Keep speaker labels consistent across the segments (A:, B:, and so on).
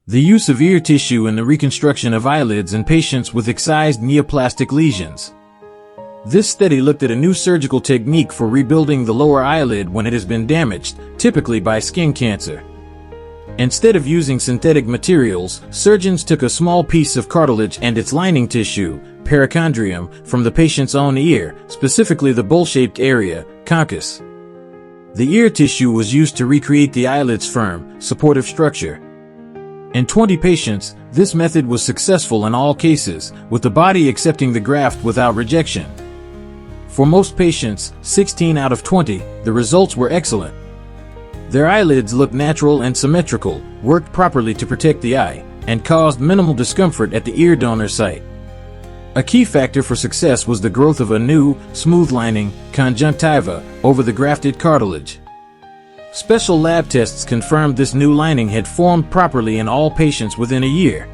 A: The use of ear tissue in the reconstruction of eyelids in patients with excised neoplastic lesions. This study looked at a new surgical technique for rebuilding the lower eyelid when it has been damaged, typically by skin cancer. Instead of using synthetic materials, surgeons took a small piece of cartilage and its lining tissue, perichondrium, from the patient's own ear, specifically the bowl-shaped area, conchus. The ear tissue was used to recreate the eyelid's firm, supportive structure. In 20 patients, this method was successful in all cases, with the body accepting the graft without rejection. For most patients, 16 out of 20, the results were excellent. Their eyelids looked natural and symmetrical, worked properly to protect the eye, and caused minimal discomfort at the ear donor site. A key factor for success was the growth of a new, smooth lining, conjunctiva, over the grafted cartilage. Special lab tests confirmed this new lining had formed properly in all patients within a year.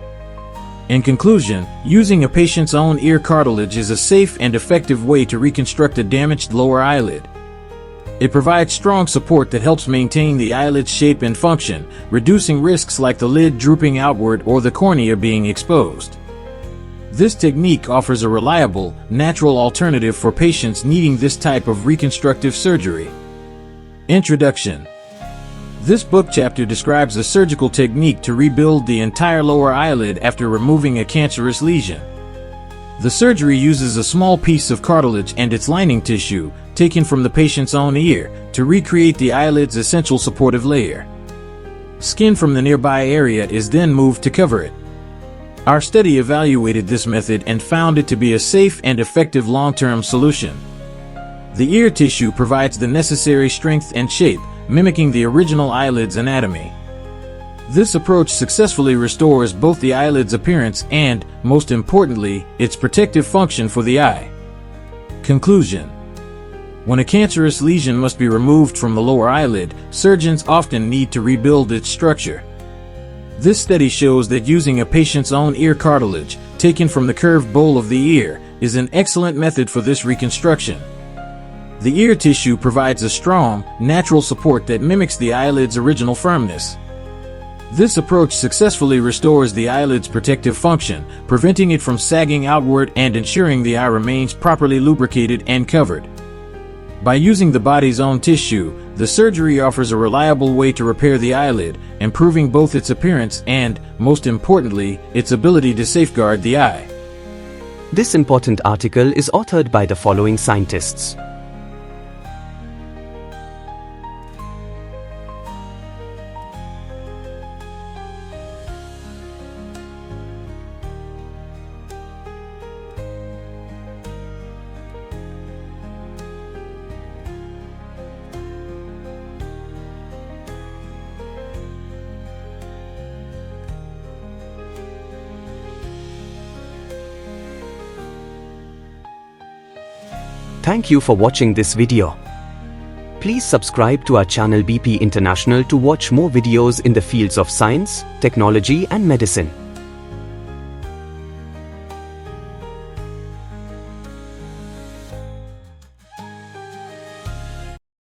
A: In conclusion, using a patient's own ear cartilage is a safe and effective way to reconstruct a damaged lower eyelid. It provides strong support that helps maintain the eyelid's shape and function, reducing risks like the lid drooping outward or the cornea being exposed. This technique offers a reliable, natural alternative for patients needing this type of reconstructive surgery. Introduction. This book chapter describes a surgical technique to rebuild the entire lower eyelid after removing a cancerous lesion. The surgery uses a small piece of cartilage and its lining tissue, taken from the patient's own ear, to recreate the eyelid's essential supportive layer. Skin from the nearby area is then moved to cover it. Our study evaluated this method and found it to be a safe and effective long-term solution. The ear tissue provides the necessary strength and shape, mimicking the original eyelid's anatomy. This approach successfully restores both the eyelid's appearance and, most importantly, its protective function for the eye. Conclusion. When a cancerous lesion must be removed from the lower eyelid, surgeons often need to rebuild its structure. This study shows that using a patient's own ear cartilage, taken from the curved bowl of the ear, is an excellent method for this reconstruction. The ear tissue provides a strong, natural support that mimics the eyelid's original firmness. This approach successfully restores the eyelid's protective function, preventing it from sagging outward and ensuring the eye remains properly lubricated and covered. By using the body's own tissue, the surgery offers a reliable way to repair the eyelid, improving both its appearance and, most importantly, its ability to safeguard the eye.
B: This important article is authored by the following scientists: Thank you for watching this video. Please subscribe to our channel BP International to watch more videos in the fields of science, technology and medicine.